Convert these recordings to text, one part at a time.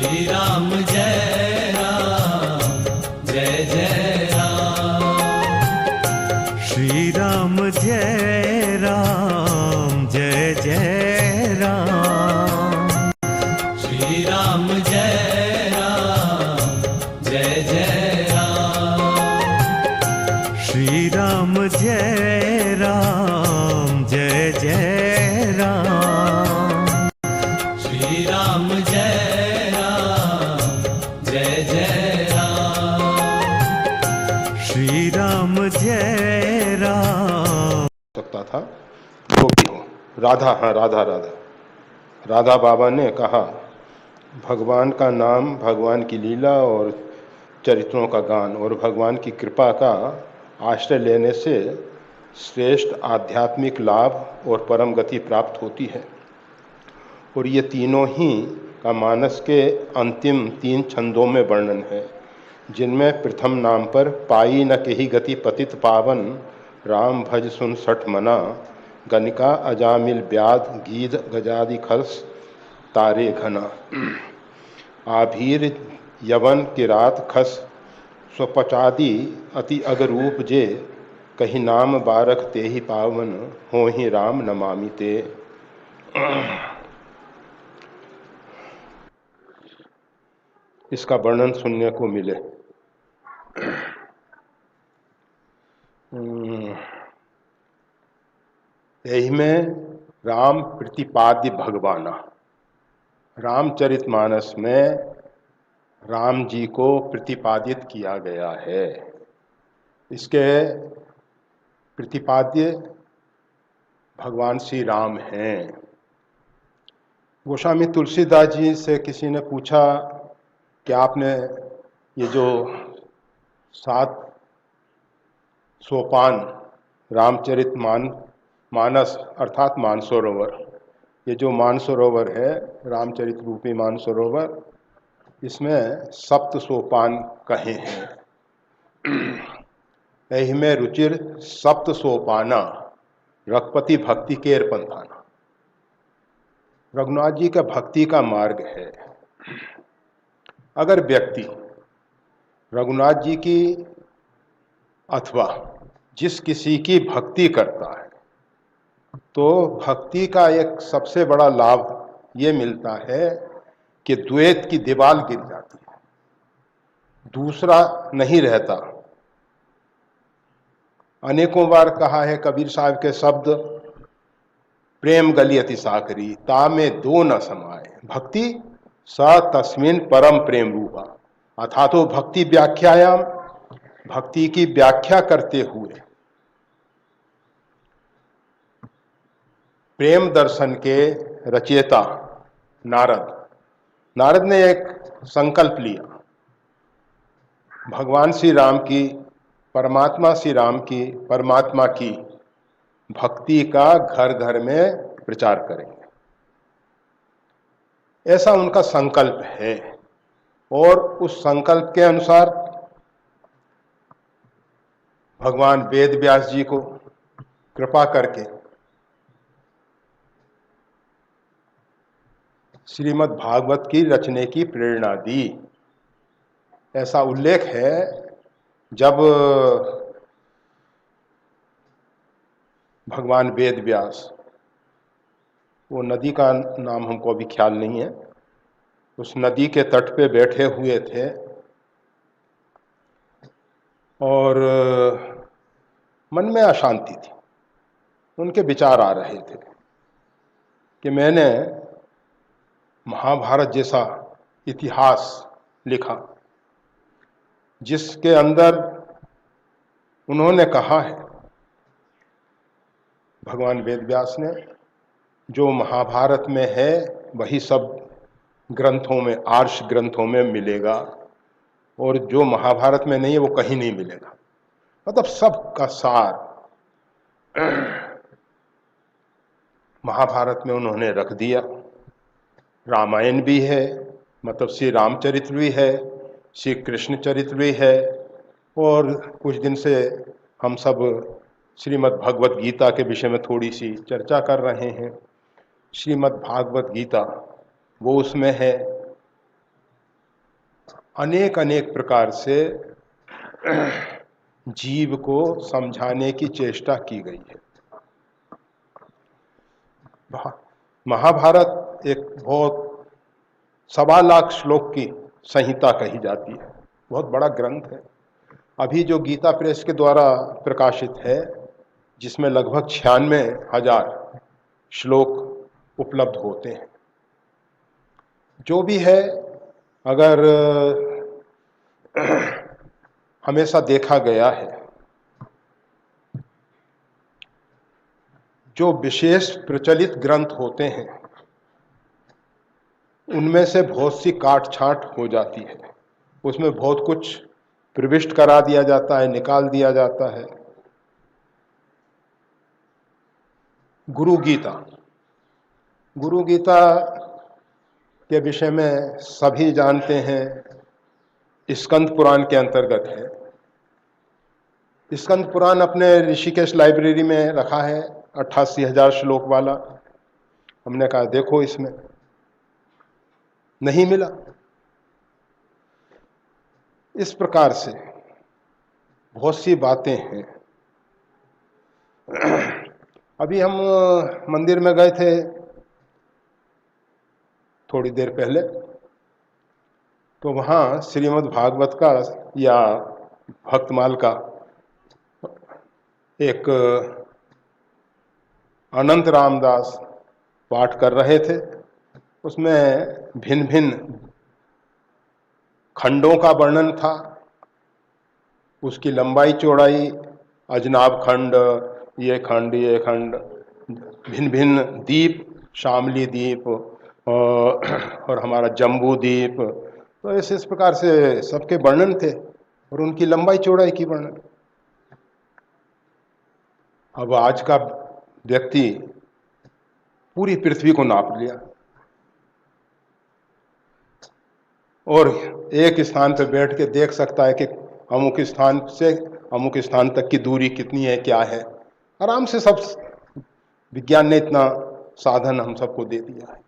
श्री राम जय राम जय जय राम। श्री राम जय राम जय जय राम। श्री राम जय राम जय जय राम। श्री राम जय राम जय जय राम। श्री राम जय राम जय जय राम। श्री राम जय राम। सकता था जो भी हो। राधा, हाँ राधा राधा राधा बाबा ने कहा, भगवान का नाम, भगवान की लीला और चरित्रों का गान और भगवान की कृपा का आश्रय लेने से श्रेष्ठ आध्यात्मिक लाभ और परम गति प्राप्त होती है। और ये तीनों ही का मानस के अंतिम 3 छंदों में वर्णन है, जिनमें प्रथम नाम पर पाई न केही गति पतित पावन, राम भज सुन सठ मना, गनिका अजामिल ब्याध गीध गजादि खस तारे घना, आभीर यवन किरात खस स्वपचादि अति अगरूप जे, कही नाम बारक ते ही पावन, हो ही राम नमामि ते। इसका वर्णन सुनने को मिले। यही में राम प्रतिपाद्य भगवाना, रामचरितमानस में राम जी को प्रतिपादित किया गया है। इसके प्रतिपाद्य भगवान श्री राम हैं। गोस्वामी तुलसीदास जी से किसी ने पूछा कि आपने ये जो 7 सोपान रामचरित मानस अर्थात मानसरोवर, ये जो मानसरोवर है रामचरित रूपी मानसरोवर, इसमें 7 सोपान कहे हैं। यही में रुचिर 7 सोपाना, रघुपति भक्ति केर पंथाना। रघुनाथ जी का भक्ति का मार्ग है। अगर व्यक्ति रघुनाथ जी की अथवा जिस किसी की भक्ति करता है, तो भक्ति का एक सबसे बड़ा लाभ ये मिलता है कि द्वैत की दीवार गिर जाती है, दूसरा नहीं रहता। अनेकों बार कहा है कबीर साहब के शब्द, प्रेम गली अति साकरी ता में दो न समाये, भक्ति स तस्मिन परम प्रेम रूपा। अथा तो भक्ति व्याख्यायाम, भक्ति की व्याख्या करते हुए प्रेम दर्शन के रचयिता नारद ने एक संकल्प लिया, भगवान श्री राम की, परमात्मा श्री राम की, परमात्मा की भक्ति का घर घर में प्रचार करेंगे। ऐसा उनका संकल्प है। और उस संकल्प के अनुसार भगवान वेद व्यास जी को कृपा करके श्रीमद् भागवत की रचने की प्रेरणा दी। ऐसा उल्लेख है, जब भगवान वेद व्यास, वो नदी का नाम हमको अभी ख्याल नहीं है, उस नदी के तट पे बैठे हुए थे और मन में अशांति थी। उनके विचार आ रहे थे कि मैंने महाभारत जैसा इतिहास लिखा, जिसके अंदर उन्होंने कहा है, भगवान वेद व्यास ने, जो महाभारत में है वही सब ग्रंथों में, आर्ष ग्रंथों में मिलेगा, और जो महाभारत में नहीं है वो कहीं नहीं मिलेगा। मतलब सब का सार महाभारत में उन्होंने रख दिया। रामायण भी है, मतलब श्री रामचरित्र भी है, श्री कृष्ण चरित्र भी है, और कुछ दिन से हम सब श्रीमद् भगवत गीता के विषय में थोड़ी सी चर्चा कर रहे हैं। श्रीमद् भागवत गीता वो उसमें है, अनेक अनेक प्रकार से जीव को समझाने की चेष्टा की गई है। महाभारत एक बहुत 1.25 लाख श्लोक की संहिता कही जाती है, बहुत बड़ा ग्रंथ है। अभी जो गीता प्रेस के द्वारा प्रकाशित है, जिसमें लगभग 96,000 श्लोक उपलब्ध होते हैं। जो भी है, अगर हमेशा देखा गया है, जो विशेष प्रचलित ग्रंथ होते हैं उनमें से बहुत सी काट छांट हो जाती है, उसमें बहुत कुछ प्रविष्ट करा दिया जाता है, निकाल दिया जाता है। गुरु गीता के विषय में सभी जानते हैं, स्कंद पुराण के अंतर्गत है। स्कंद पुराण अपने ऋषिकेश लाइब्रेरी में रखा है, 88,000 श्लोक वाला। हमने कहा देखो, इसमें नहीं मिला। इस प्रकार से बहुत सी बातें हैं। अभी हम मंदिर में गए थे थोड़ी देर पहले, तो वहाँ श्रीमद् भागवत का या भक्तमाल का एक अनंत रामदास पाठ कर रहे थे। उसमें भिन्न भिन्न खंडों का वर्णन था, उसकी लंबाई चौड़ाई, अजनाब खंड, ये खंड, भिन्न भिन्न द्वीप, शामली द्वीप और हमारा जम्बू द्वीप, तो ऐसे इस प्रकार से सबके वर्णन थे और उनकी लंबाई चौड़ाई की वर्णन। अब आज का व्यक्ति पूरी पृथ्वी को नाप लिया और एक स्थान पर बैठ के देख सकता है कि अमुक स्थान से अमुक स्थान तक की दूरी कितनी है, क्या है। आराम से सब, विज्ञान ने इतना साधन हम सबको दे दिया है।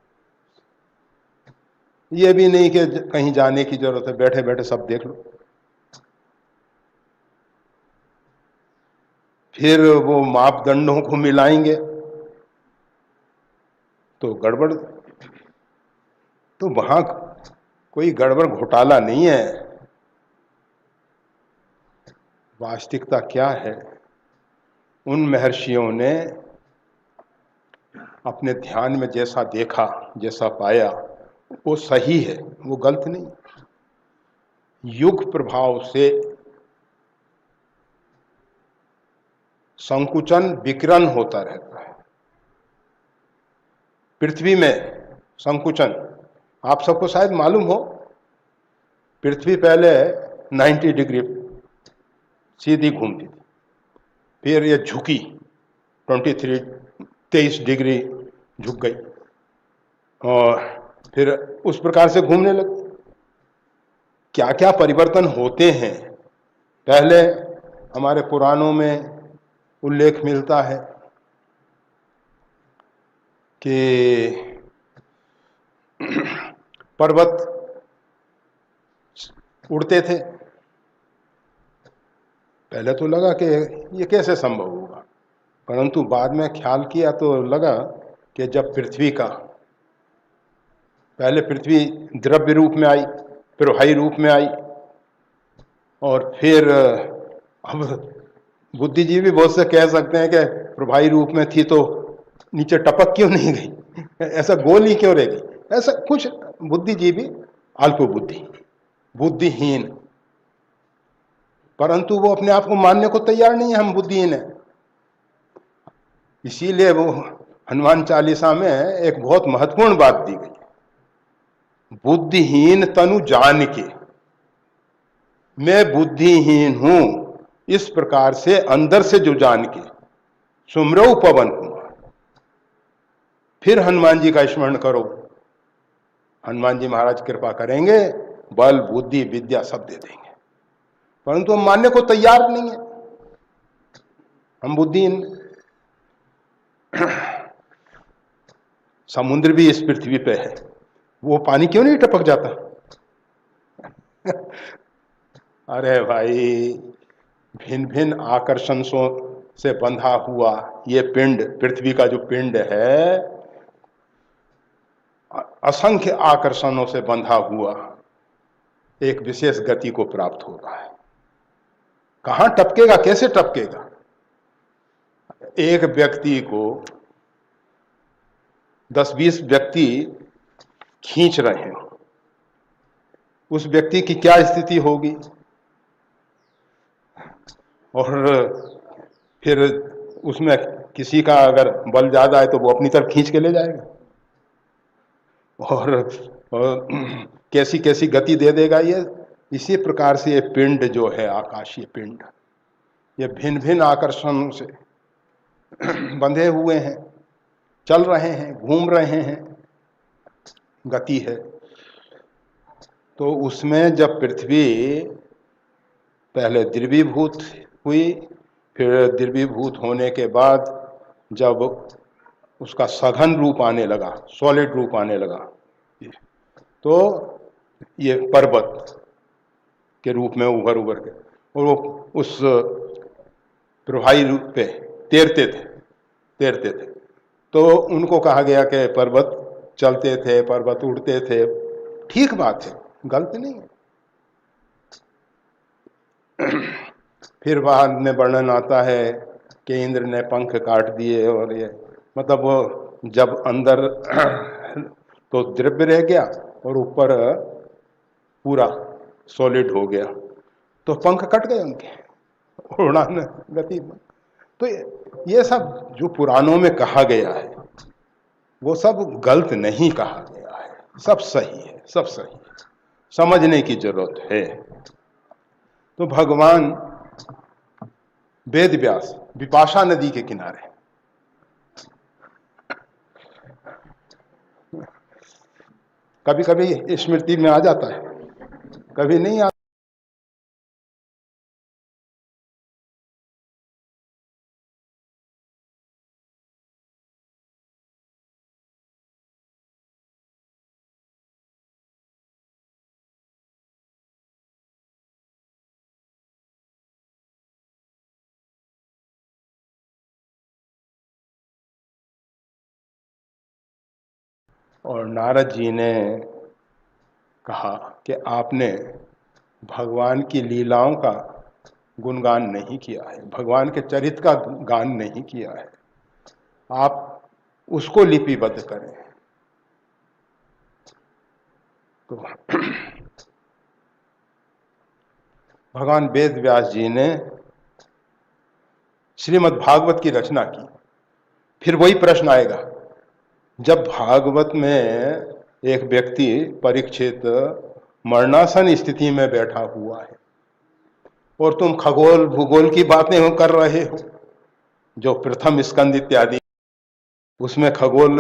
ये भी नहीं कि कहीं जाने की जरूरत है, बैठे बैठे सब देख लो। फिर वो मापदंडों को मिलाएंगे तो गड़बड़, तो वहां कोई गड़बड़ घोटाला नहीं है। वास्तविकता क्या है, उन महर्षियों ने अपने ध्यान में जैसा देखा, जैसा पाया, वो सही है, वो गलत नहीं। युग प्रभाव से संकुचन विकिरण होता रहता है। पृथ्वी में संकुचन आप सबको शायद मालूम हो, पृथ्वी पहले 90 डिग्री सीधी घूमती थी, फिर ये झुकी 23 डिग्री झुक गई और फिर उस प्रकार से घूमने लगी। क्या क्या परिवर्तन होते हैं, पहले हमारे पुराणों में उल्लेख मिलता है कि पर्वत उड़ते थे। पहले तो लगा कि ये कैसे संभव होगा, परंतु बाद में ख्याल किया तो लगा कि जब पृथ्वी का, पहले पृथ्वी द्रव्य रूप में आई, फिर वायु रूप में आई, और फिर अब बुद्धिजीवी बहुत से कह सकते हैं कि प्रभावी रूप में थी तो नीचे टपक क्यों नहीं गई, ऐसा गोल ही क्यों रह गई। ऐसा कुछ बुद्धिजीवी अल्प बुद्धि, बुद्धिहीन, परंतु वो अपने आप को मानने को तैयार नहीं है, हम बुद्धिहीन है। इसीलिए वो हनुमान चालीसा में एक बहुत महत्वपूर्ण बात दी गई, बुद्धिहीन तनु जान के, मैं बुद्धिहीन हूं, इस प्रकार से अंदर से जो जान के सुमरो पवन कुमार। फिर हनुमान जी का स्मरण करो, हनुमान जी महाराज कृपा करेंगे, बल बुद्धि विद्या सब दे देंगे, परंतु हम मानने को तैयार नहीं है, हम बुद्धिहीन। समुद्र भी इस पृथ्वी पे है, वो पानी क्यों नहीं टपक जाता, अरे भाई, भिन्न भिन्न आकर्षण से बंधा हुआ ये पिंड, पृथ्वी का जो पिंड है, असंख्य आकर्षणों से बंधा हुआ एक विशेष गति को प्राप्त हो रहा है। कहां टपकेगा, कैसे टपकेगा? एक व्यक्ति को 10-20 व्यक्ति खींच रहे हैं, उस व्यक्ति की क्या स्थिति होगी? और फिर उसमें किसी का अगर बल ज्यादा है तो वो अपनी तरफ खींच के ले जाएगा, और कैसी कैसी गति दे देगा ये। इसी प्रकार से ये पिंड जो है, आकाशीय पिंड, ये भिन्न भिन्न आकर्षण से बंधे हुए हैं, चल रहे हैं, घूम रहे हैं, गति है। तो उसमें जब पृथ्वी पहले द्रवीभूत हुई, फिर द्रवीभूत होने के बाद जब उसका सघन रूप आने लगा, सॉलिड रूप आने लगा, तो ये पर्वत के रूप में उभर के, और वो उस प्रवाही रूप पे तैरते थे। तो उनको कहा गया कि पर्वत चलते थे, पर्वत उड़ते थे। ठीक बात है, गलत नहीं है। फिर बाद में वर्णन आता है कि इंद्र ने पंख काट दिए, और ये मतलब वो जब अंदर तो द्रव्य रह गया और ऊपर पूरा सॉलिड हो गया, तो पंख कट गए उनके, उड़ान गति में। तो ये सब जो पुराणों में कहा गया है वो सब गलत नहीं कहा गया है, सब सही है, सब सही है, समझने की जरूरत है। तो भगवान वेद व्यास विपाशा नदी के किनारे, कभी कभी स्मृति में आ जाता है, कभी नहीं आता। और नारद जी ने कहा कि आपने भगवान की लीलाओं का गुणगान नहीं किया है, भगवान के चरित्र का गान नहीं किया है, आप उसको लिपिबद्ध करें। तो भगवान वेद व्यास जी ने श्रीमद् भागवत की रचना की। फिर वही प्रश्न आएगा, जब भागवत में एक व्यक्ति परीक्षित मरणासन स्थिति में बैठा हुआ है और तुम खगोल भूगोल की बातें कर रहे हो, जो प्रथम स्कंद इत्यादि उसमें खगोल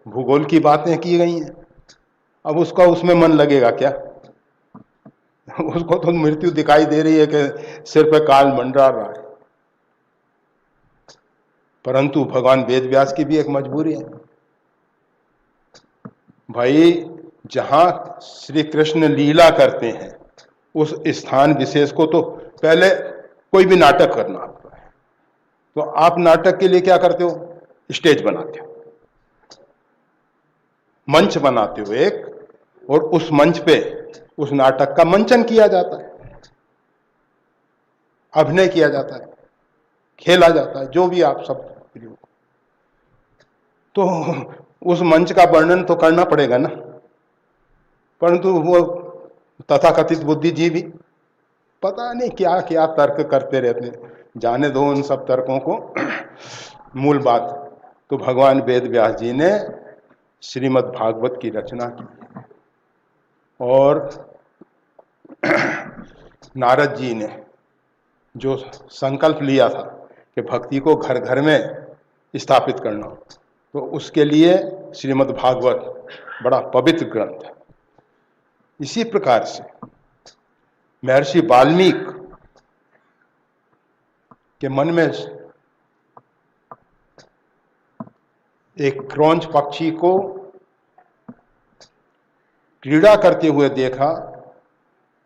भूगोल की बातें की गई हैं, अब उसका उसमें मन लगेगा क्या? उसको तो मृत्यु दिखाई दे रही है कि सिर पे काल मंडरा रहा है। परंतु भगवान वेद व्यास की भी एक मजबूरी है, भाई जहां श्री कृष्ण लीला करते हैं उस स्थान विशेष को तो पहले कोई भी नाटक करना होता है, तो आप नाटक के लिए क्या करते हो? स्टेज बनाते हो, मंच बनाते हो एक, और उस मंच पे उस नाटक का मंचन किया जाता है, अभिनय किया जाता है, खेला जाता है, जो भी आप सब प्रयोग। तो उस मंच का वर्णन तो करना पड़ेगा ना। परंतु वो तथाकथित बुद्धिजीवी पता नहीं क्या क्या तर्क करते रहते हैं, जाने दो उन सब तर्कों को। मूल बात, तो भगवान वेद व्यास जी ने श्रीमद् भागवत की रचना की, और नारद जी ने जो संकल्प लिया था कि भक्ति को घर घर में स्थापित करना, तो उसके लिए श्रीमद् भागवत बड़ा पवित्र ग्रंथ है। इसी प्रकार से महर्षि वाल्मीकि के मन में एक क्रौंच पक्षी को क्रीड़ा करते हुए देखा,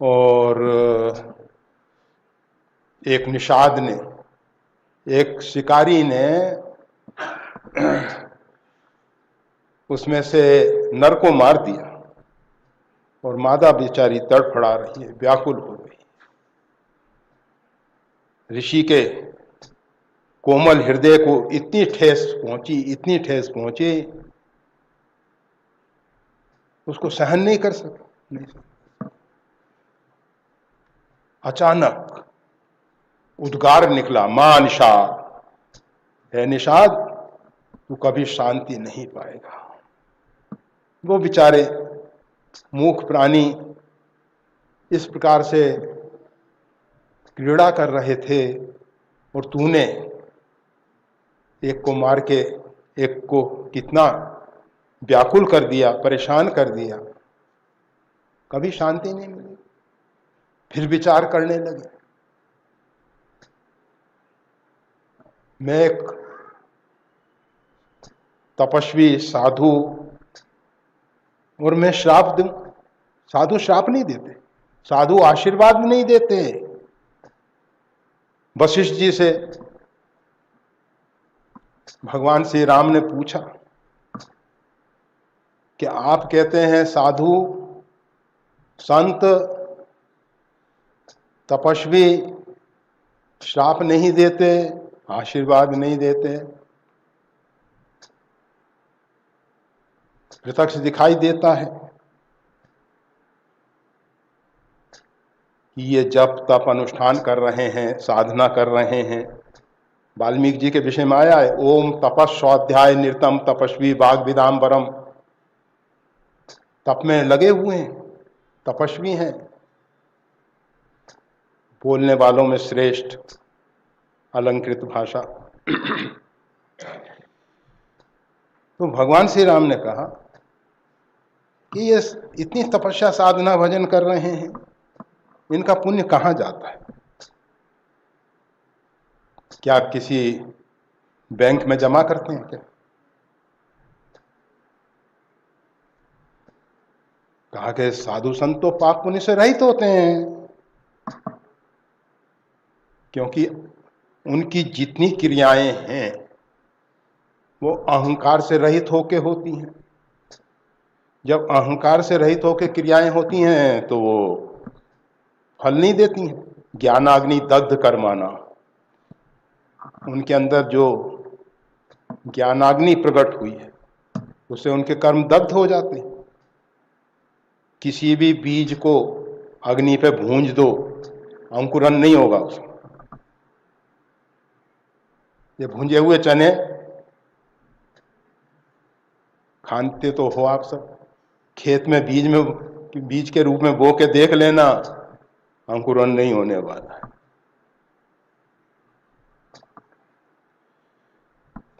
और एक निषाद ने, एक शिकारी ने उसमें से नर को मार दिया और मादा बेचारी तड़फड़ा रही है, व्याकुल हो गई। ऋषि के कोमल हृदय को इतनी ठेस पहुंची, उसको सहन नहीं कर सका। अचानक उद्गार निकला, मां निषाद, है निषाद, तू कभी शांति नहीं पाएगा। वो बेचारे मूक प्राणी इस प्रकार से क्रीड़ा कर रहे थे और तूने एक को मार के एक को कितना व्याकुल कर दिया, परेशान कर दिया, कभी शांति नहीं मिली। फिर विचार करने लगे, मैं एक तपस्वी साधु और मैं श्राप दूं? साधु श्राप नहीं देते, साधु आशीर्वाद नहीं देते। वशिष्ठ जी से भगवान श्री राम ने पूछा कि आप कहते हैं साधु संत तपस्वी श्राप नहीं देते, आशीर्वाद नहीं देते। प्रत्यक्ष दिखाई देता है कि ये जप तप अनुष्ठान कर रहे हैं, साधना कर रहे हैं। वाल्मीकि जी के विषय में आया है, ओम तपस्वाध्याय निरतम तपस्वी वाग विदाम्बरम। तप में लगे हुए हैं, तपस्वी हैं, बोलने वालों में श्रेष्ठ, अलंकृत भाषा। तो भगवान श्री राम ने कहा कि ये इतनी तपस्या साधना भजन कर रहे हैं, इनका पुण्य कहाँ जाता है? क्या आप किसी बैंक में जमा करते हैं क्या? कहा कि साधु संत तो पाप पुण्य से रहित होते हैं, क्योंकि उनकी जितनी क्रियाएं हैं वो अहंकार से रहित होके होती हैं। जब अहंकार से रहित होकर क्रियाएं होती हैं तो वो फल नहीं देती हैं। ज्ञानाग्नि दग्ध कर्माना, उनके अंदर जो ज्ञानाग्नि प्रकट हुई है उससे उनके कर्म दग्ध हो जाते हैं। किसी भी बीज को अग्नि पे भूंज दो, अंकुरन नहीं होगा उसमें। ये भूंजे हुए चने खाते तो हो आप सब, खेत में बीज के रूप में बो के देख लेना, अंकुरन नहीं होने वाला है।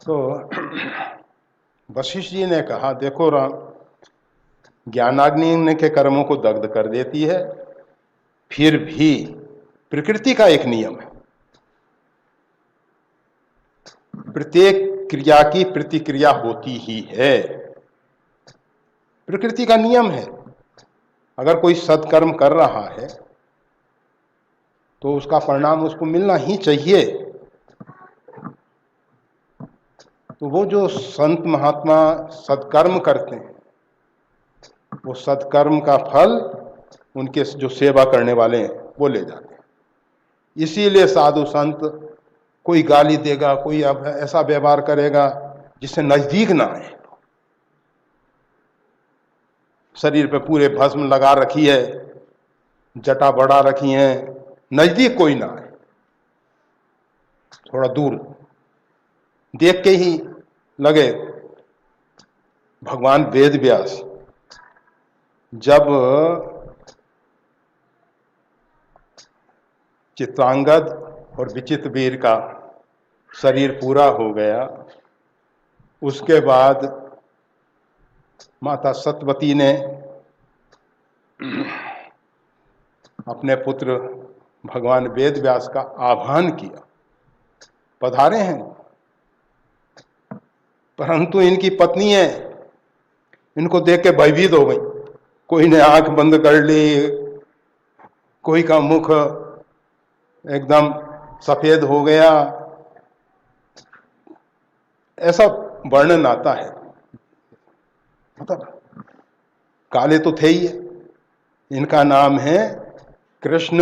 तो वशिष्ठ जी ने कहा, देखो राम, ज्ञानाग्नि के कर्मों को दग्ध कर देती है, फिर भी प्रकृति का एक नियम है, प्रत्येक क्रिया की प्रतिक्रिया होती ही है। प्रकृति का नियम है। अगर कोई सत्कर्म कर रहा है तो उसका परिणाम उसको मिलना ही चाहिए। तो वो जो संत महात्मा सत्कर्म करते हैं, वो सत्कर्म का फल उनके जो सेवा करने वाले हैं वो ले जाते हैं। इसीलिए साधु संत कोई गाली देगा, कोई अब ऐसा व्यवहार करेगा जिससे नजदीक ना आए। शरीर पे पूरे भस्म लगा रखी है, जटा बढ़ा रखी है, नजदीक कोई ना आए, थोड़ा दूर देख के ही लगे। भगवान वेद व्यास जब चित्रांगद और विचित्र वीर का शरीर पूरा हो गया, उसके बाद माता सत्यवती ने अपने पुत्र भगवान वेद व्यास का आह्वान किया, पधारे हैं। परंतु इनकी पत्नी है, इनको देख के भयभीत हो गई। कोई ने आंख बंद कर ली, कोई का मुख एकदम सफेद हो गया, ऐसा वर्णन आता है। मतलब काले तो थे ही। इनका नाम है कृष्ण,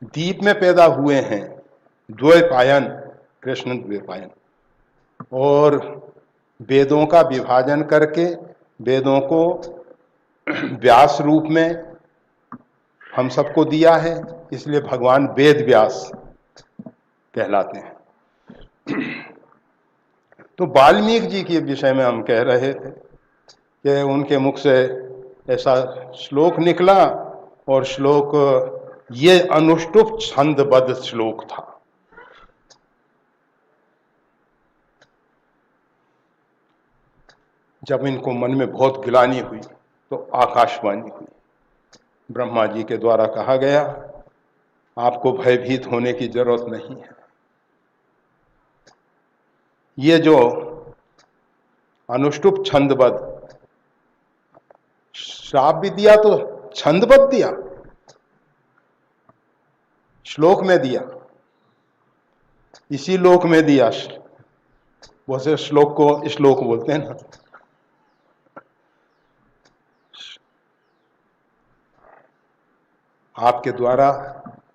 दीप में पैदा हुए हैं, द्वैपायन, कृष्ण द्वैपायन। और वेदों का विभाजन करके वेदों को व्यास रूप में हम सबको दिया है, इसलिए भगवान वेद व्यास कहलाते हैं। तो वाल्मीकि जी के विषय में हम कह रहे थे कि उनके मुख से ऐसा श्लोक निकला, और श्लोक ये अनुष्टुप छंदबद्ध श्लोक था। जब इनको मन में बहुत गिलानी हुई तो आकाशवाणी हुई, ब्रह्मा जी के द्वारा कहा गया, आपको भयभीत होने की जरूरत नहीं है। ये जो अनुष्टुप छंदबद्ध, श्राप भी दिया तो छंदबद्ध दिया, श्लोक में दिया, इसी लोक में दिया। बहुत से श्लोक को श्लोक बोलते हैं ना। आपके द्वारा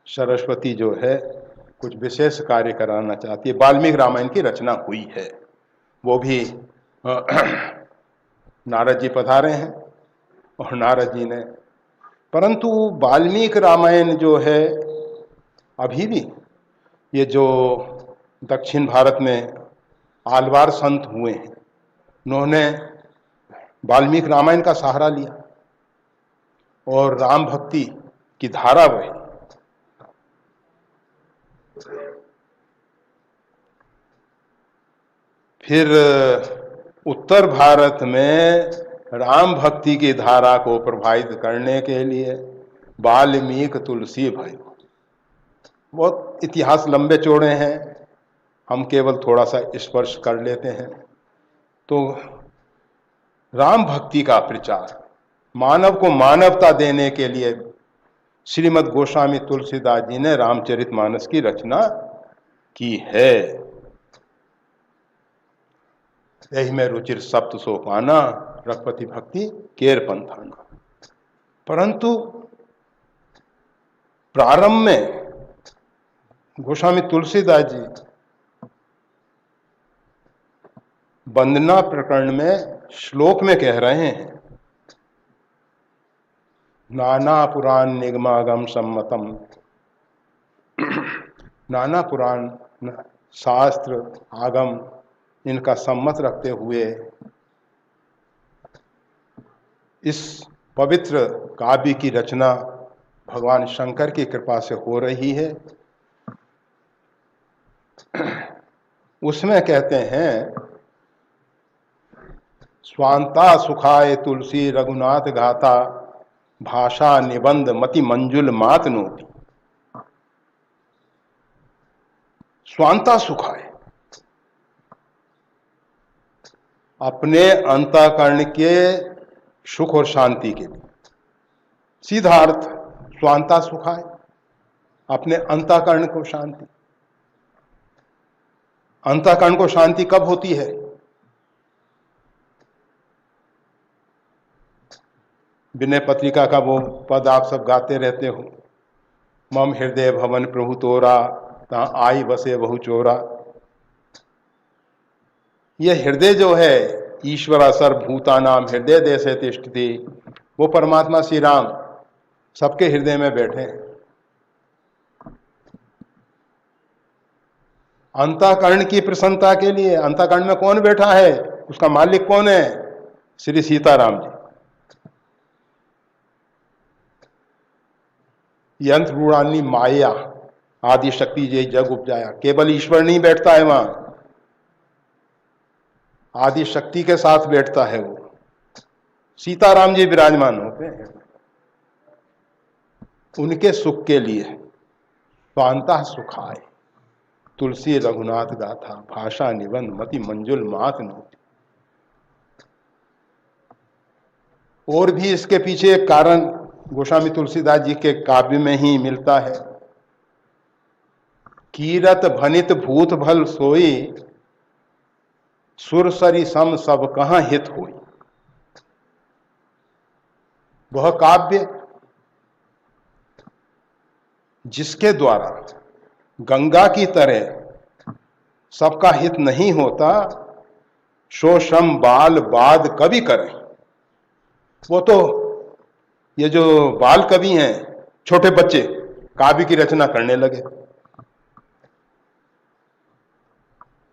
सरस्वती जो है कुछ विशेष कार्य कराना चाहती है। वाल्मीकि रामायण की रचना हुई है, वो भी नारद जी पधारे हैं और नारद जी ने, परंतु वाल्मीकि रामायण जो है अभी भी, ये जो दक्षिण भारत में आलवार संत हुए हैं, उन्होंने वाल्मीकि रामायण का सहारा लिया और राम भक्ति की धारा बही। फिर उत्तर भारत में राम भक्ति की धारा को प्रभावित करने के लिए वाल्मीकि तुलसी भाई। बहुत इतिहास लंबे चौड़े हैं, हम केवल थोड़ा सा स्पर्श कर लेते हैं। तो राम भक्ति का प्रचार, मानव को मानवता देने के लिए श्रीमद् गोस्वामी तुलसीदास जी ने रामचरितमानस की रचना की है। यही में रुचिर सप्त सोपाना, रघुपति भक्ति केर पंथाना। परंतु प्रारंभ में गोस्वामी तुलसीदास जी वंदना प्रकरण में श्लोक में कह रहे हैं, नाना पुराण निगमागम सम्मतम। नाना पुराण शास्त्र आगम इनका सम्मत रखते हुए इस पवित्र काव्य की रचना भगवान शंकर की कृपा से हो रही है। उसमें कहते हैं, स्वांता सुखाय तुलसी रघुनाथ गाथा, भाषा निबंध मति मंजुल मात नोति। स्वांता सुखाय, अपने अंतःकरण के सुख और शांति के लिए। सीधा अर्थ स्वांता सुखाय, अपने अंतःकरण को शांति। अंतःकरण को शांति कब होती है? विनय पत्रिका का वो पद आप सब गाते रहते हो, मम हृदय भवन प्रभु तोरा, तहाँ आई बसे बहु चोरा। यह हृदय जो है, ईश्वरा सर्वभूता नाम हृदय देशे तिष्ठति, वो परमात्मा श्री राम सबके हृदय में बैठे हैं। अंतःकरण की प्रसन्नता के लिए, अंतःकरण में कौन बैठा है, उसका मालिक कौन है? श्री सीताराम जी। यंत्र रूढ़ानी माया आदि शक्ति जय जग उपजाया। केवल ईश्वर नहीं बैठता है वहां, आदि शक्ति के साथ बैठता है वो। सीताराम जी विराजमान होते हैं। उनके सुख के लिए स्वांता सुखाय तुलसी रघुनाथ गाथा, भाषा निबंध मति मंजुल मात नोति। और भी इसके पीछे एक कारण गोस्वामी तुलसीदास जी के काव्य में ही मिलता है। कीरत भनित भूत भल सोई, सुरसरी सम सब कहां हित होई। वह काव्य जिसके द्वारा गंगा की तरह सबका हित नहीं होता, सो श्रम बाल बाद कवि करें। वो तो ये जो बाल कवि हैं, छोटे बच्चे, काव्य की रचना करने लगे।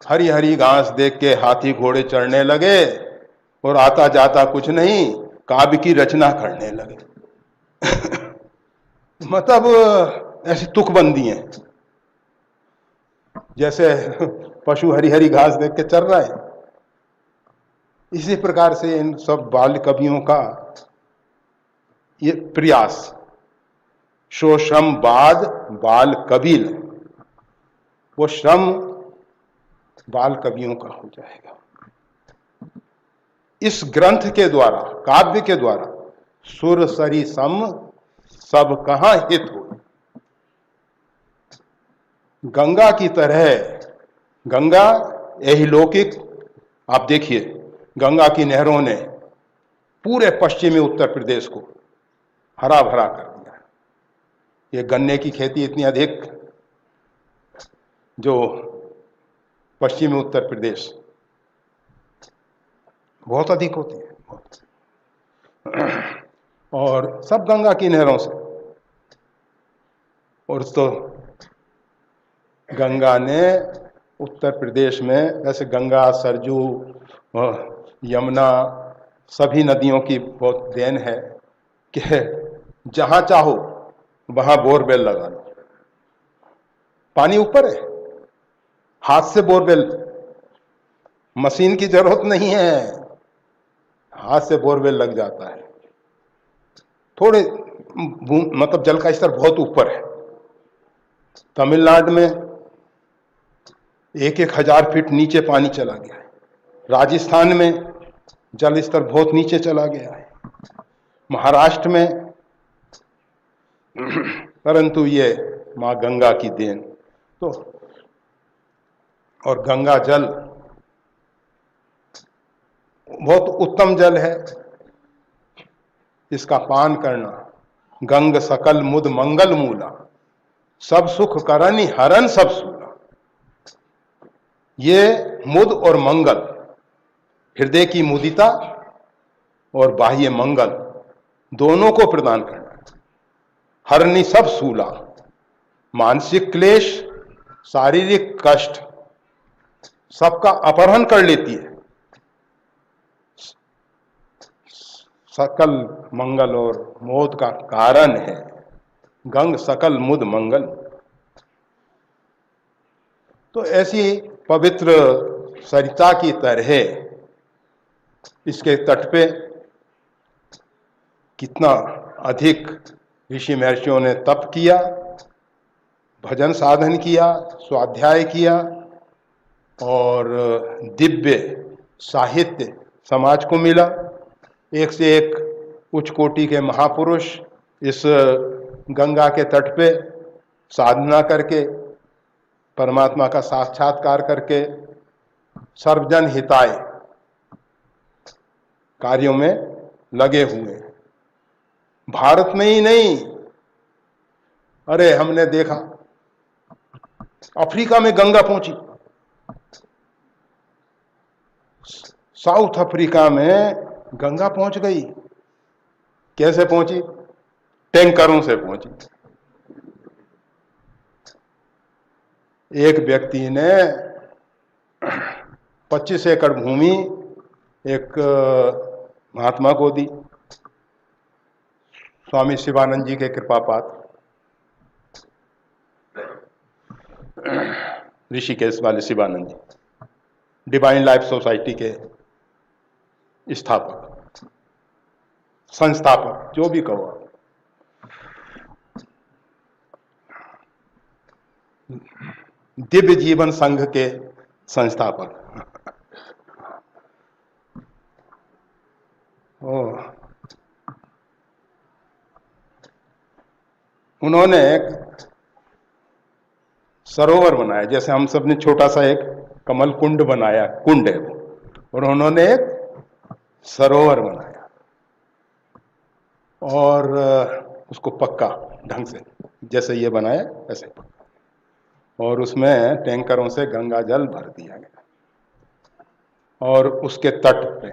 हरी हरी घास देख के हाथी घोड़े चढ़ने लगे और आता जाता कुछ नहीं, काव्य की रचना करने लगे। मतलब ऐसी तुकबंदी है, जैसे पशु हरी हरी घास देख के चल रहा है। इसी प्रकार से इन सब बाल कवियों का ये प्रयास, सो श्रम बाद बाल कबील, वो श्रम बाल कवियों का हो जाएगा। इस ग्रंथ के द्वारा, काव्य के द्वारा सुर सरी सम सब कहां हित हो। गंगा की तरह, गंगा यही लौकिक, आप देखिए गंगा की नहरों ने पूरे पश्चिमी उत्तर प्रदेश को हरा भरा कर दिया। ये गन्ने की खेती इतनी अधिक जो पश्चिमी उत्तर प्रदेश बहुत अधिक होती है, और सब गंगा की नहरों से। और तो गंगा ने उत्तर प्रदेश में, जैसे गंगा, सरजू, यमुना, सभी नदियों की बहुत देन है कि जहां चाहो वहां बोरवेल लगा लो। पानी ऊपर है, हाथ से बोरवेल, मशीन की जरूरत नहीं है, हाथ से बोरवेल लग जाता है। थोड़े मतलब जल का स्तर बहुत ऊपर है। तमिलनाडु में 1,000 फीट नीचे पानी चला गया है। राजस्थान में जल स्तर बहुत नीचे चला गया है, महाराष्ट्र में। परंतु ये मां गंगा की देन। तो और गंगा जल बहुत उत्तम जल है, इसका पान करना। गंग सकल मुद मंगल मूला, सब सुख करनि हरन सब सूला। ये मुद और मंगल, हृदय की मुदिता और बाह्य मंगल, दोनों को प्रदान करना। हरनि सब सूला, मानसिक क्लेश, शारीरिक कष्ट सबका अपहरण कर लेती है। सकल मंगल और मोद का कारण है। गंग सकल मुद मंगल। तो ऐसी पवित्र सरिता की तरह इसके तट पे कितना अधिक ऋषि महर्षियों ने तप किया, भजन साधन किया, स्वाध्याय किया, और दिव्य साहित्य समाज को मिला। एक से एक उच्च कोटि के महापुरुष इस गंगा के तट पे साधना करके, परमात्मा का साक्षात्कार करके सर्वजन हिताय कार्यों में लगे हुए हैं। भारत में ही नहीं, अरे हमने देखा अफ्रीका में गंगा पहुंची। साउथ अफ्रीका में गंगा पहुंच गई। कैसे पहुंची? टैंकरों से पहुंची। एक व्यक्ति ने 25 एकड़ भूमि एक महात्मा को दी, स्वामी शिवानंद जी के कृपा पात्र, ऋषिकेश वाले शिवानंद जी, डिवाइन लाइफ सोसाइटी के स्थापक, संस्थापक, जो भी कहो आप। दिव्य जीवन संघ के संस्थापक। उन्होंने एक सरोवर बनाया, जैसे हम सब ने छोटा सा एक कमल कुंड बनाया, कुंड है वो, और उन्होंने एक सरोवर बनाया और उसको पक्का ढंग से, जैसे ये बनाया ऐसे पक्का, और उसमें टैंकरों से गंगा जल भर दिया गया और उसके तट पे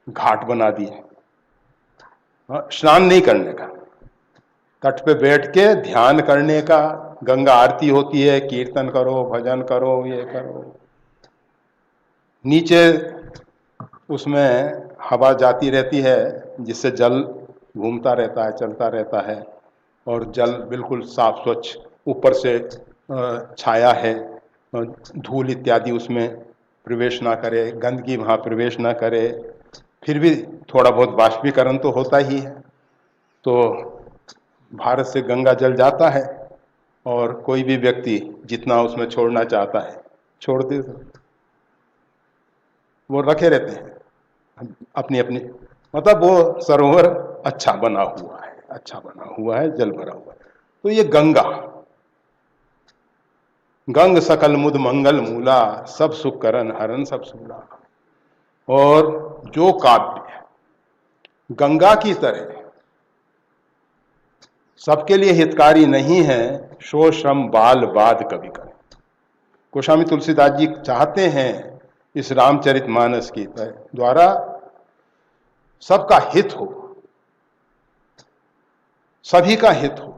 घाट बना दिए, स्नान नहीं करने का, तट पे बैठ के ध्यान करने का, गंगा आरती होती है, कीर्तन करो, भजन करो, ये करो। नीचे उसमें हवा जाती रहती है जिससे जल घूमता रहता है, चलता रहता है, और जल बिल्कुल साफ स्वच्छ, ऊपर से छाया है, धूल इत्यादि उसमें प्रवेश ना करे, गंदगी वहाँ प्रवेश ना करे, फिर भी थोड़ा बहुत बाष्पीकरण तो होता ही है। तो भारत से गंगा जल जाता है और कोई भी व्यक्ति जितना उसमें छोड़ना चाहता है छोड़ दे, वो रखे रहते हैं अपनी अपनी, मतलब वो सरोवर अच्छा बना हुआ है, अच्छा बना हुआ है, जल भरा हुआ है। तो ये गंगा, गंग सकल मुद मंगल मूला, सब सुख करन हरन सब सूला। और जो काव्य गंगा की तरह सबके लिए हितकारी नहीं है, सो श्रम बाल बाद कभी करें। गोस्वामी तुलसीदास जी चाहते हैं इस रामचरितमानस की द्वारा सबका हित हो, सभी का हित हो,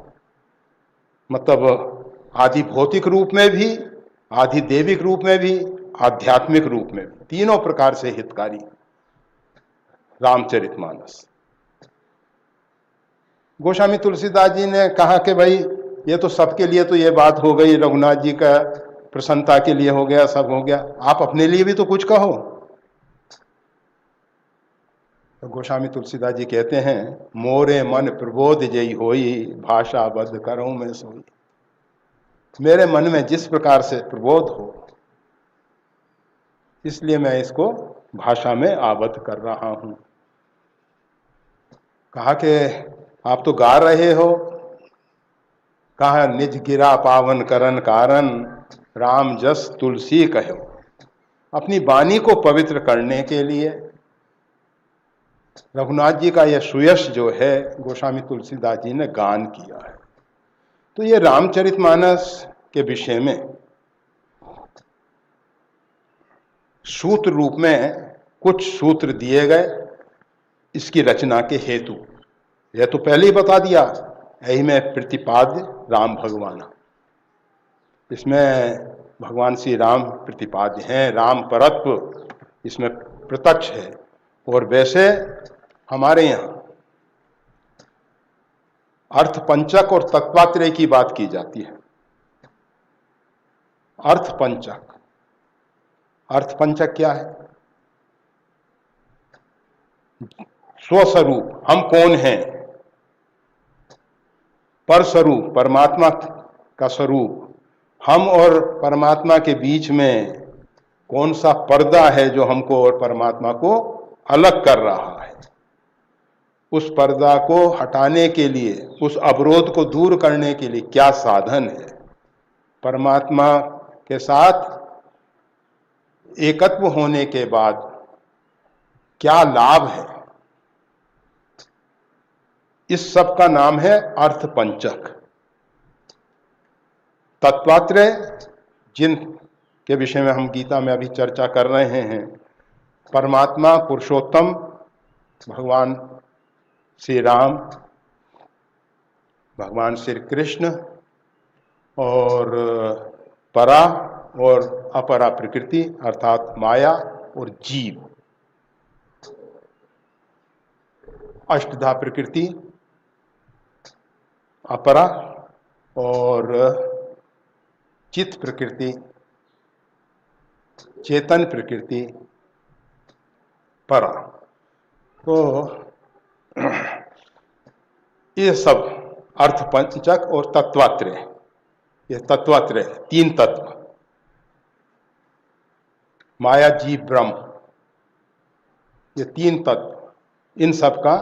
मतलब आदि भौतिक रूप में भी, आदि देविक रूप में भी, आध्यात्मिक रूप में भी, तीनों प्रकार से हितकारी रामचरितमानस। गोस्वामी तुलसीदास जी ने कहा कि भाई ये तो सबके लिए, तो ये बात हो गई, रघुनाथ जी का प्रसन्नता के लिए हो गया, सब हो गया, आप अपने लिए भी तो कुछ कहो। तो गोस्वामी तुलसीदास जी कहते हैं, मोरे मन प्रबोध जई होई, भाषा बद्ध करूं मैं सोई। मेरे मन में जिस प्रकार से प्रबोध हो, इसलिए मैं इसको भाषा में आबद्ध कर रहा हूं। कहा कि आप तो गा रहे हो, कहा निज गिरा पावन करन कारण, राम जस तुलसी कहो। अपनी वाणी को पवित्र करने के लिए रघुनाथ जी का यह सुयश जो है गोस्वामी तुलसीदास जी ने गान किया है। तो ये रामचरितमानस के विषय में सूत्र रूप में कुछ सूत्र दिए गए इसकी रचना के हेतु। यह तो पहले ही बता दिया, यही में प्रतिपाद्य राम भगवान, इसमें भगवान श्री राम प्रतिपाद्य हैं, राम परत्व इसमें प्रत्यक्ष है। और वैसे हमारे यहाँ अर्थपंचक और तत्वात्रय की बात की जाती है। अर्थपंचक, अर्थपंचक क्या है? स्वस्वरूप, हम कौन हैं, पर स्वरूप, परमात्मा का स्वरूप, हम और परमात्मा के बीच में कौन सा पर्दा है जो हमको और परमात्मा को अलग कर रहा है, उस पर्दा को हटाने के लिए, उस अवरोध को दूर करने के लिए क्या साधन है, परमात्मा के साथ एकत्व होने के बाद क्या लाभ है, इस सब का नाम है अर्थपंचक। तत्वात्रय, जिन के विषय में हम गीता में अभी चर्चा कर रहे हैं, परमात्मा पुरुषोत्तम भगवान श्री राम, भगवान श्री कृष्ण, और परा और अपरा प्रकृति अर्थात माया और जीव, अष्टधा प्रकृति, अपरा और चित्त प्रकृति, चेतन प्रकृति, परा। तो ये सब अर्थपंचक और तत्वात्रय, ये तत्वात्रय तीन तत्व, माया जीव ब्रह्म, ये तीन तत्व, इन सब का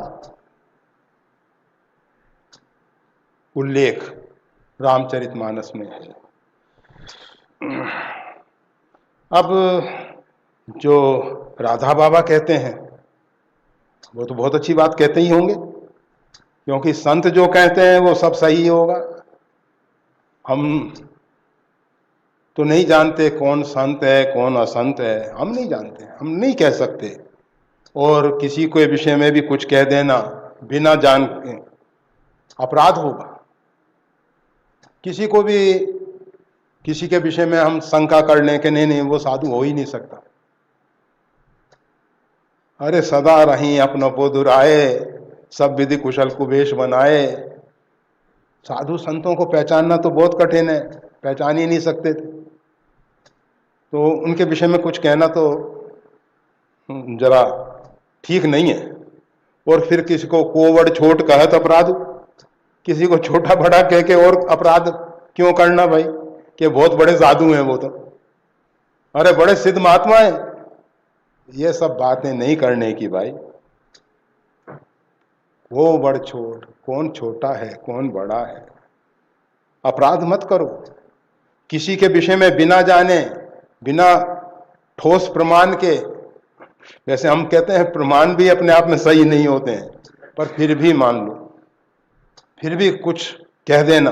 उल्लेख रामचरितमानस में है। अब जो राधा बाबा कहते हैं वो तो बहुत अच्छी बात कहते ही होंगे, क्योंकि संत जो कहते हैं वो सब सही होगा। हम तो नहीं जानते कौन संत है कौन असंत है, हम नहीं जानते, हम नहीं कह सकते। और किसी के विषय में भी कुछ कह देना बिना जान के अपराध होगा। किसी को भी किसी के विषय में हम शंका कर लें कि नहीं वो साधु हो ही नहीं सकता। अरे सदा रही अपनों को दुराए, सब विधि कुशल कुबेश बनाए। साधु संतों को पहचानना तो बहुत कठिन है, पहचान ही नहीं सकते थे, तो उनके विषय में कुछ कहना तो जरा ठीक नहीं है। और फिर किसी को कोवड़ छोट कहत अपराध, किसी को छोटा बड़ा कह के और अपराध क्यों करना भाई, कि बहुत बड़े साधु हैं वो तो, अरे बड़े सिद्ध महात्मा हैं। ये सब बातें नहीं करने की भाई। वो बड़ छोट, कौन छोटा है कौन बड़ा है, अपराध मत करो। किसी के विषय में बिना जाने बिना ठोस प्रमाण के, वैसे हम कहते हैं प्रमाण भी अपने आप में सही नहीं होते हैं, पर फिर भी मान लो, फिर भी कुछ कह देना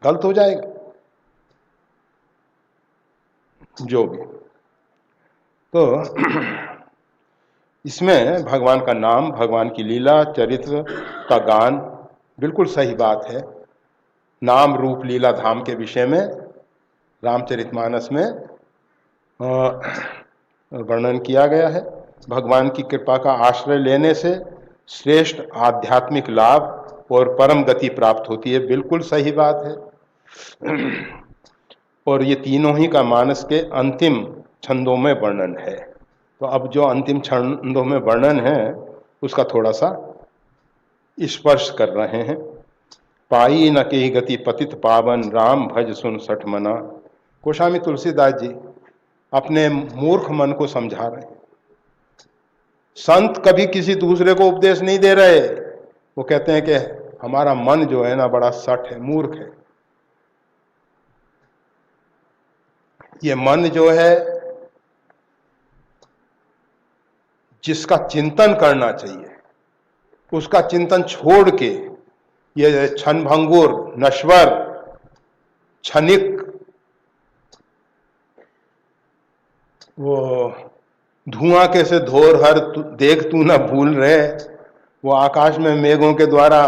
गलत हो जाएगा। जो भी तो इसमें भगवान का नाम, भगवान की लीला चरित्र का गान बिल्कुल सही बात है। नाम रूप लीला धाम के विषय में रामचरितमानस में वर्णन किया गया है। भगवान की कृपा का आश्रय लेने से श्रेष्ठ आध्यात्मिक लाभ और परम गति प्राप्त होती है, बिल्कुल सही बात है। और ये तीनों ही का मानस के अंतिम छंदों में वर्णन है। तो अब जो अंतिम छंदों में वर्णन है उसका थोड़ा सा स्पर्श कर रहे हैं। पाई न के गति पतित पावन, राम भज सुन सठ मना। गोस्वामी तुलसीदास जी अपने मूर्ख मन को समझा रहे हैं। संत कभी किसी दूसरे को उपदेश नहीं दे रहे, वो कहते हैं कि हमारा मन जो है ना बड़ा सठ है, मूर्ख है। ये मन जो है जिसका चिंतन करना चाहिए, उसका चिंतन छोड़ के ये क्षणभंगुर, नश्वर, क्षणिक, वो धुआं कैसे धोर हर देख तू न भूल रहे, वो आकाश में मेघों के द्वारा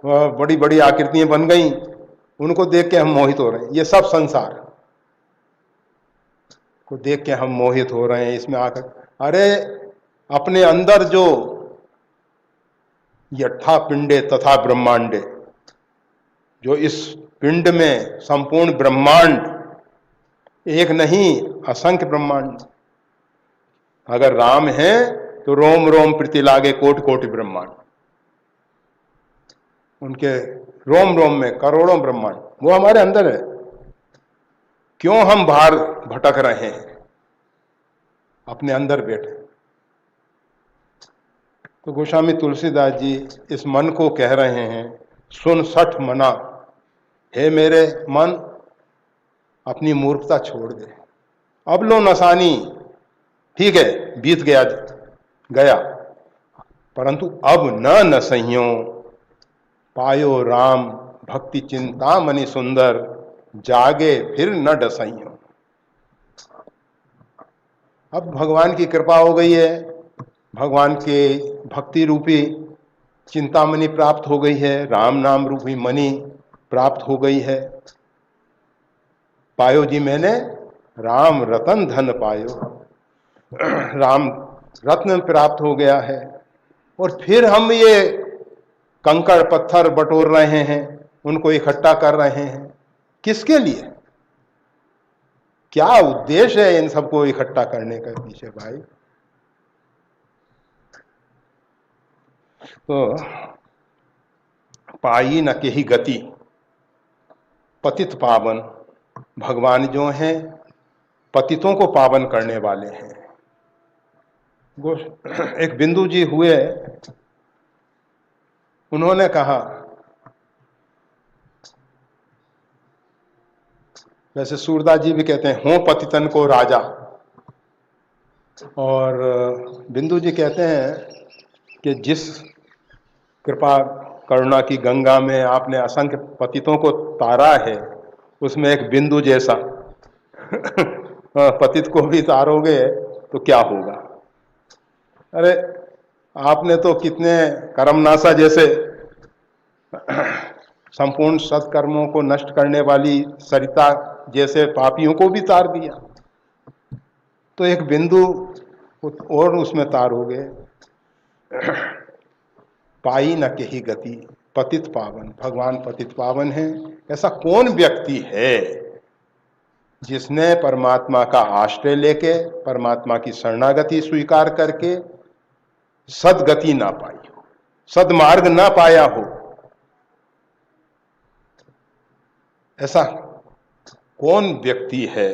बड़ी बड़ी आकृतियां बन गई, उनको देख के हम मोहित हो रहे हैं। ये सब संसार को देख के हम मोहित हो रहे हैं। इसमें आकर अरे अपने अंदर जो यथा पिंडे तथा ब्रह्मांडे, जो इस पिंड में संपूर्ण ब्रह्मांड, एक नहीं असंख्य ब्रह्मांड, अगर राम है तो रोम रोम प्रीति लागे कोटि कोटि ब्रह्मांड, उनके रोम रोम में करोड़ों ब्रह्मांड वो हमारे अंदर है। क्यों हम बाहर भटक रहे हैं, अपने अंदर बैठे। तो गोस्वामी तुलसीदास जी इस मन को कह रहे हैं, सुन सठ मना, हे मेरे मन अपनी मूर्खता छोड़ दे। अब लो नसानी, ठीक है बीत गया गया, परंतु अब न नसहियो, पायो राम भक्ति चिंता मनि सुंदर, जागे फिर न डसहियो। अब भगवान की कृपा हो गई है, भगवान के भक्ति रूपी चिंतामणि प्राप्त हो गई है, राम नाम रूपी मणि प्राप्त हो गई है। पायो जी मैंने राम रतन धन पायो, राम रत्न प्राप्त हो गया है। और फिर हम ये कंकड़ पत्थर बटोर रहे हैं, उनको इकट्ठा कर रहे हैं, किसके लिए? क्या उद्देश्य है इन सबको इकट्ठा करने का पीछे भाई? तो पाई न के ही गति पतित पावन, भगवान जो हैं पतितों को पावन करने वाले हैं। एक बिंदु जी हुए, उन्होंने कहा वैसे सूरदास जी भी कहते हैं हो पतितन को राजा, और बिंदु जी कहते हैं कि जिस कृपा करुणा की गंगा में आपने असंख्य पतितों को तारा है, उसमें एक बिंदु जैसा पतित को भी तारोगे तो क्या होगा। अरे आपने तो कितने कर्मनाशा जैसे संपूर्ण सत्कर्मों को नष्ट करने वाली सरिता जैसे पापियों को भी तार दिया, तो एक बिंदु और उसमें तारोगे। पाई न केही गति पतित पावन, भगवान पतित पावन है। ऐसा कौन व्यक्ति है जिसने परमात्मा का आश्रय लेके, परमात्मा की शरणागति स्वीकार करके सदगति ना पाई हो, सदमार्ग ना पाया हो। ऐसा कौन व्यक्ति है।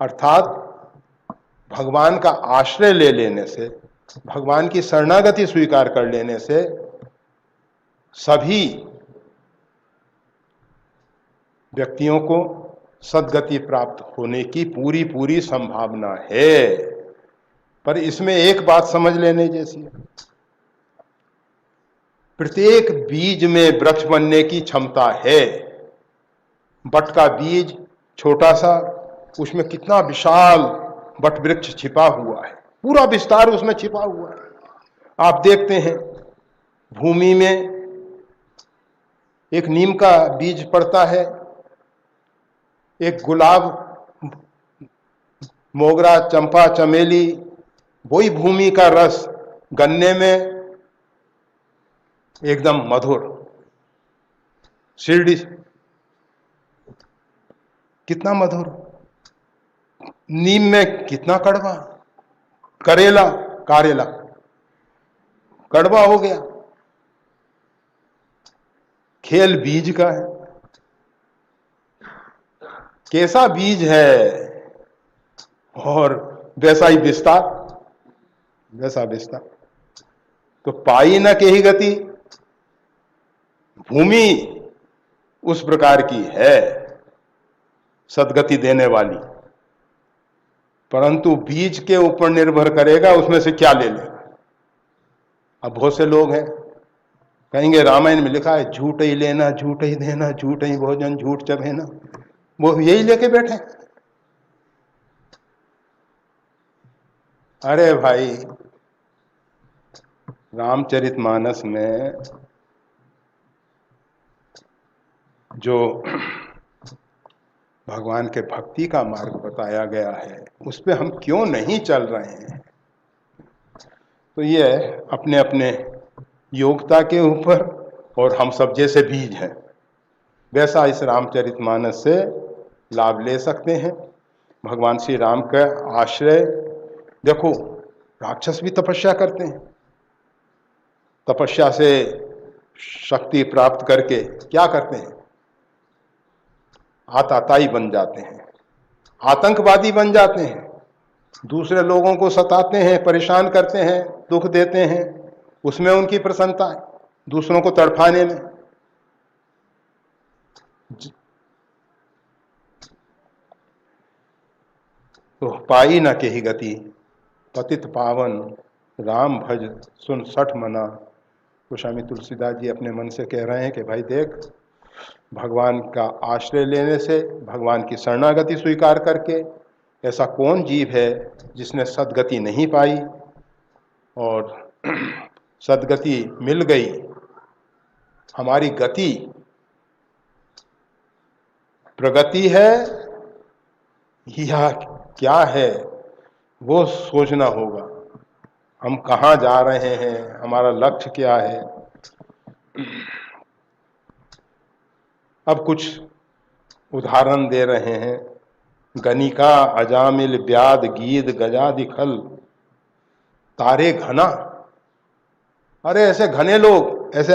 अर्थात भगवान का आश्रय ले लेने से, भगवान की शरणागति स्वीकार कर लेने से सभी व्यक्तियों को सदगति प्राप्त होने की पूरी पूरी संभावना है। पर इसमें एक बात समझ लेने जैसी है, प्रत्येक बीज में वृक्ष बनने की क्षमता है। बट का बीज छोटा सा, उसमें कितना विशाल बट वृक्ष छिपा हुआ है, पूरा विस्तार उसमें छिपा हुआ है। आप देखते हैं भूमि में एक नीम का बीज पड़ता है, एक गुलाब, मोगरा, चंपा, चमेली, वही भूमि का रस गन्ने में एकदम मधुर, शिरडी कितना मधुर, नीम में कितना कड़वा, करेला, कारेला कड़वा हो गया। खेल बीज का है, कैसा बीज है और वैसा ही विस्तार, वैसा विस्तार। तो पाई न केही गति, भूमि उस प्रकार की है सदगति देने वाली, परंतु बीज के ऊपर निर्भर करेगा उसमें से क्या ले लेगा। अब बहुत से लोग हैं कहेंगे रामायण में लिखा है झूठ ही लेना, झूठ ही देना, झूठ ही भोजन, झूठ चबेना, वो यही लेके बैठे। अरे भाई, रामचरितमानस में जो भगवान के भक्ति का मार्ग बताया गया है उस पे हम क्यों नहीं चल रहे हैं। तो ये अपने अपने योग्यता के ऊपर, और हम सब जैसे बीज हैं वैसा इस रामचरितमानस से लाभ ले सकते हैं। भगवान श्री राम का आश्रय देखो, राक्षस भी तपस्या करते हैं, तपस्या से शक्ति प्राप्त करके क्या करते हैं, आताताई बन जाते हैं, आतंकवादी बन जाते हैं, दूसरे लोगों को सताते हैं, परेशान करते हैं, दुख देते हैं, उसमें उनकी प्रसन्नता है, दूसरों को तड़पाने में। तो पाई न केही गति पतित पावन, राम भज सुन सठ मना। गोस्वामी तुलसीदास जी अपने मन से कह रहे हैं कि भाई देख, भगवान का आश्रय लेने से, भगवान की शरणागति स्वीकार करके ऐसा कौन जीव है जिसने सदगति नहीं पाई, और सदगति मिल गई। हमारी गति प्रगति है या क्या है वो सोचना होगा। हम कहाँ जा रहे हैं, हमारा लक्ष्य क्या है। अब कुछ उदाहरण दे रहे हैं। गनिका, अजामिल, ब्याद, गीद, गजादि खल, तारे घना। अरे ऐसे घने लोग, ऐसे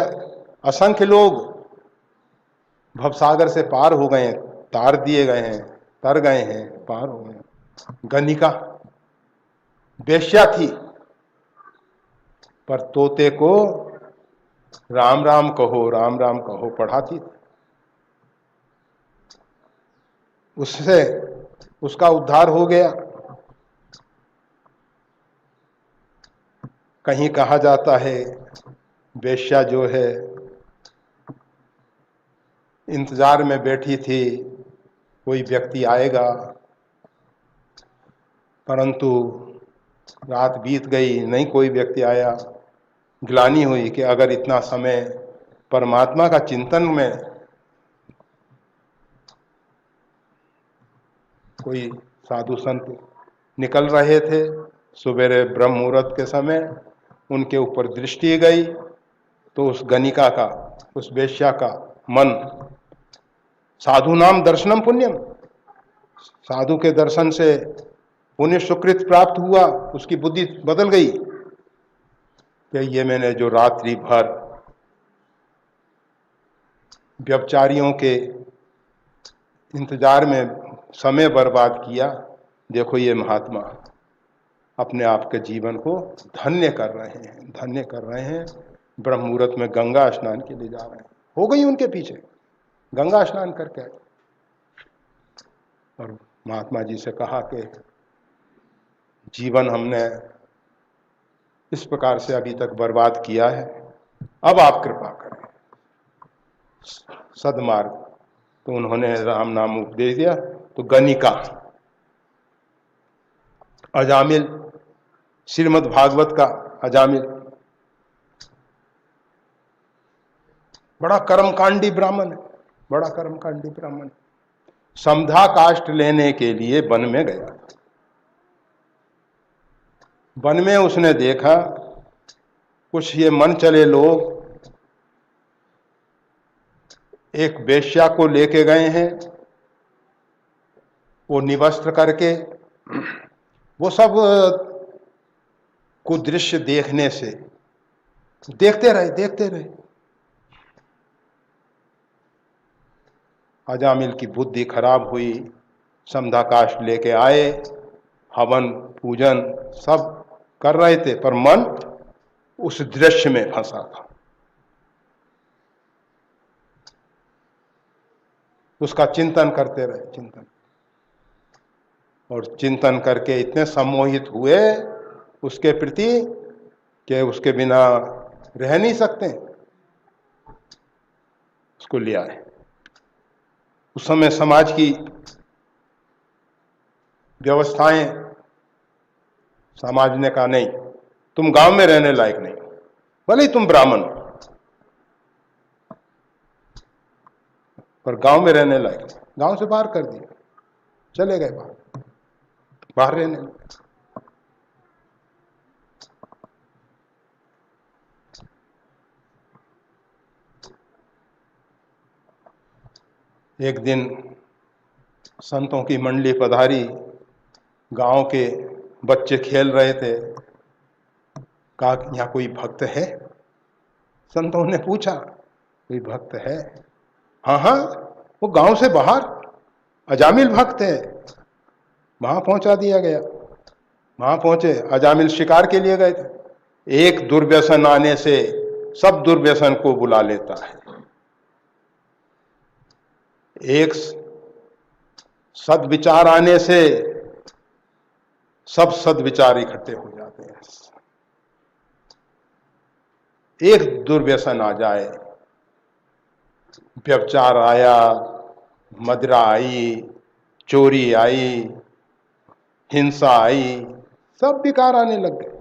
असंख्य लोग भवसागर से पार हो गए हैं, तार दिए गए हैं, तर गए हैं, पार हो गए। गनिका वेश्या थी, पर तोते को राम राम कहो, राम राम कहो पढ़ाती थी। उससे उसका उद्धार हो गया। कहीं कहा जाता है वेश्या जो है इंतजार में बैठी थी कोई व्यक्ति आएगा, परंतु रात बीत गई, नहीं कोई व्यक्ति आया। ग्लानि हुई कि अगर इतना समय परमात्मा का चिंतन में कोई साधु संत निकल रहे थे, सुबेरे ब्रह्म मुहूर्त के समय उनके ऊपर दृष्टि गई तो उस गणिका का, उस वेश्या का मन, साधु नाम दर्शनम पुण्यम, साधु के दर्शन से पुण्य सुकृत प्राप्त हुआ, उसकी बुद्धि बदल गई कि ये मैंने जो रात्रि भर व्यभिचारियों के इंतजार में समय बर्बाद किया, देखो ये महात्मा अपने आप के जीवन को धन्य कर रहे हैं, धन्य कर रहे हैं। ब्रह्म मुहूर्त में गंगा स्नान के लिए जा रहे हैं, हो गई उनके पीछे, गंगा स्नान करके आए और महात्मा जी से कहा कि जीवन हमने इस प्रकार से अभी तक बर्बाद किया है, अब आप कृपा करें सदमार्ग। तो उन्होंने राम नाम उपदेश दिया। तो गणिका अजामिल, श्रीमद् भागवत का अजामिल बड़ा कर्मकांडी ब्राह्मण है, बड़ा कर्मकांडी ब्राह्मण, समधा काष्ठ लेने के लिए वन में गया। वन में उसने देखा कुछ ये मन चले लोग एक वेश्या को लेके गए हैं, वो निवस्त्र करके, वो सब कुदृश्य देखने से देखते रहे। अजामिल की बुद्धि खराब हुई, समधा काष्ठ लेके आए, हवन पूजन सब कर रहे थे, पर मन उस दृश्य में फंसा था। उसका चिंतन करते रहे, चिंतन, और चिंतन करके इतने सम्मोहित हुए उसके प्रति कि उसके बिना रह नहीं सकते, उसको ले आए। उस समय समाज की व्यवस्थाएं, समाज ने कहा नहीं, तुम गांव में रहने लायक नहीं, भले ही तुम ब्राह्मण हो, पर गांव में रहने लायक नहीं। गांव से बाहर कर दिया, चले गए बाहर रहने लगे। एक दिन संतों की मंडली पधारी, गांव के बच्चे खेल रहे थे, कहा यहाँ कोई भक्त है? संतों ने पूछा कोई भक्त है? हाँ, वो गांव से बाहर अजामिल भक्त है। वहां पहुंचा दिया गया। वहां पहुंचे, अजामिल शिकार के लिए गए थे। एक दुर्व्यसन आने से सब दुर्व्यसन को बुला लेता है, एक सद्विचार आने से सब सद्विचार इकट्ठे हो जाते हैं। एक दुर्व्यसन आ जाए, व्यभिचार आया, मदिरा आई, चोरी आई, हिंसा आई, सब विकार आने लग गए।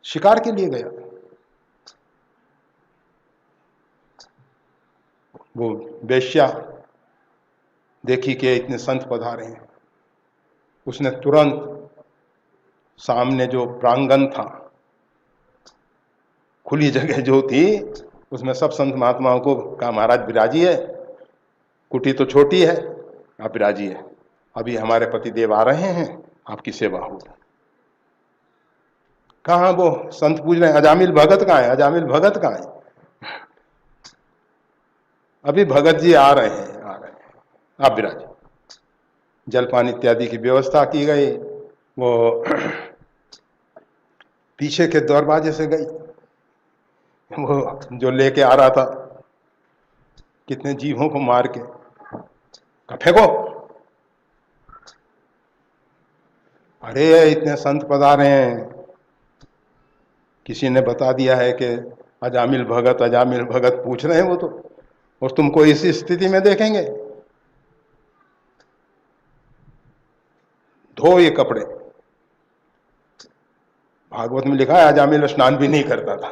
शिकार के लिए गया, वो वेश्या देखी कि इतने संत पधारे हैं, उसने तुरंत सामने जो प्रांगण था, खुली जगह जो थी, उसमें सब संत महात्माओं को कहा, महाराज विराजिए, कुटी तो छोटी है, आप विराजिए, अभी हमारे पतिदेव आ रहे हैं, आपकी सेवा होगी। कहाँ वो संत पूछ रहे हैं, अजामिल भगत कहाँ है? अजामिल भगत कहाँ है? अभी भगत जी आ रहे हैं, आप विराजिए। जलपान इत्यादि की व्यवस्था की गई। वो पीछे के दरवाजे से गई, वो जो लेके आ रहा था, कितने जीवों को मार के फेंको, अरे इतने संत पधारे हैं, किसी ने बता दिया है कि अजामिल भगत पूछ रहे हैं वो तो, और तुमको इस स्थिति में देखेंगे। धो ये कपड़े। भागवत में लिखा है अजामिल स्नान भी नहीं करता था।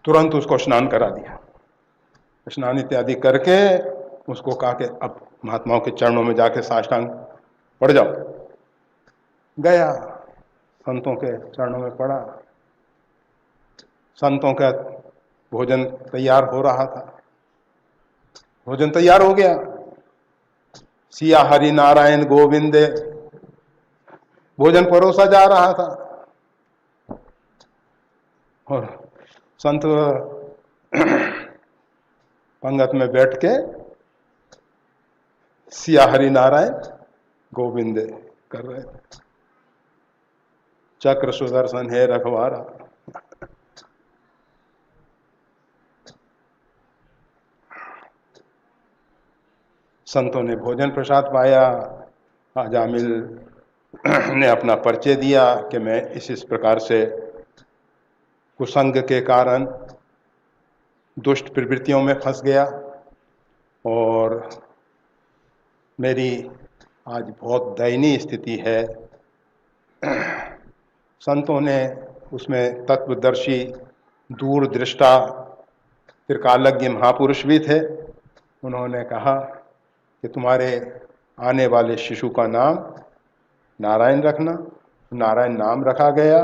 तुरंत उसको स्नान करा दिया। स्नान इत्यादि करके उसको कहा कि अब महात्माओं के चरणों में जाके साष्टांग पड़ जाओ। गया, संतों के चरणों में पड़ा। संतों का भोजन तैयार हो रहा था। भोजन तैयार हो गया। सिया हरि नारायण गोविंदे भोजन परोसा जा रहा था, और संत पंगत में बैठ के सिया हरि नारायण गोविंदे कर रहे थे। चक्र सुदर्शन है रखवारा। संतों ने भोजन प्रसाद पाया। अजामिल ने अपना परिचय दिया कि मैं इस प्रकार से कुसंग के कारण दुष्ट प्रवृत्तियों में फंस गया, और मेरी आज बहुत दयनीय स्थिति है। संतों ने उसमें तत्वदर्शी दूरदृष्टा त्रिकालज्ञ महापुरुष भी थे। उन्होंने कहा कि तुम्हारे आने वाले शिशु का नाम नारायण रखना। नारायण नाम रखा गया।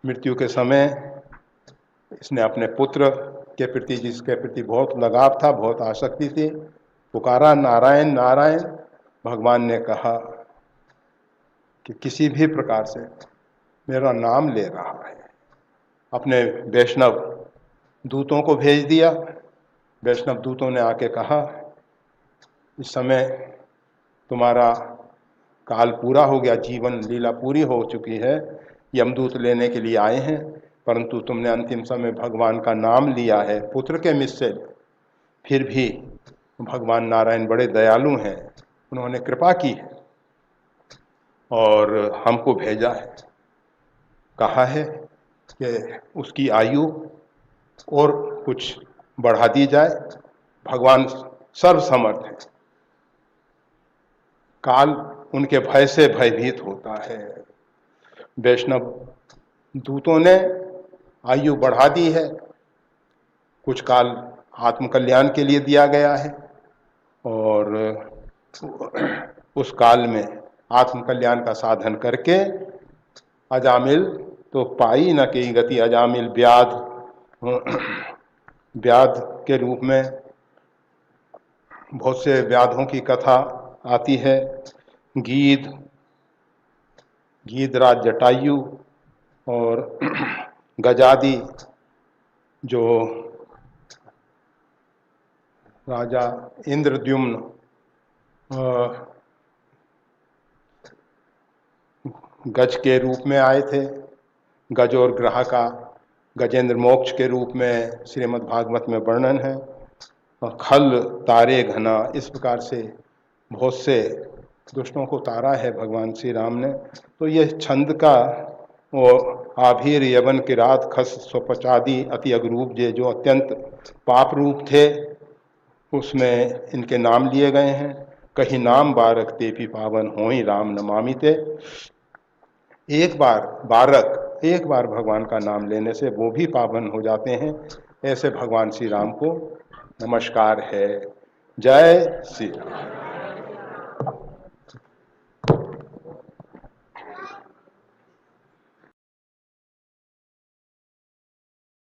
मृत्यु के समय इसने अपने पुत्र के प्रति, जिसके प्रति बहुत लगाव था, बहुत आसक्ति थी, पुकारा नारायण नारायण। भगवान ने कहा कि किसी भी प्रकार से मेरा नाम ले रहा है। अपने वैष्णव दूतों को भेज दिया। वैष्णव दूतों ने आके कहा इस समय तुम्हारा काल पूरा हो गया, जीवन लीला पूरी हो चुकी है, यमदूत लेने के लिए आए हैं, परंतु तुमने अंतिम समय भगवान का नाम लिया है पुत्र के मुख से। फिर भी भगवान नारायण बड़े दयालु हैं, उन्होंने कृपा की है और हमको भेजा है। कहा है कि उसकी आयु और कुछ बढ़ा दी जाए। भगवान सर्वसमर्थ है। काल उनके भय से भयभीत होता है। वैष्णव दूतों ने आयु बढ़ा दी है। कुछ काल आत्मकल्याण के लिए दिया गया है, और उस काल में आत्मकल्याण का साधन करके अजामिल तो पाई न की गति। अजामिल व्याध के रूप में बहुत से व्याधों की कथा आती है। गीधराज जटायु और गजादि जो राजा इंद्रद्युम्न गज के रूप में आए थे। गज और ग्रह का गजेंद्र मोक्ष के रूप में श्रीमद् भागवत में वर्णन है। और खल तारे घना, इस प्रकार से बहुत से दुष्टों को तारा है भगवान श्री राम ने। तो ये छंद का वो आभीर यवन किरात खस स्वपचादि अति अगरूप जो अत्यंत पाप रूप थे, उसमें इनके नाम लिए गए हैं। कहीं नाम बारक ते भी पावन होई राम नमामि ते। एक बार भगवान का नाम लेने से वो भी पावन हो जाते हैं। ऐसे भगवान श्री राम को नमस्कार है। जय श्री राम।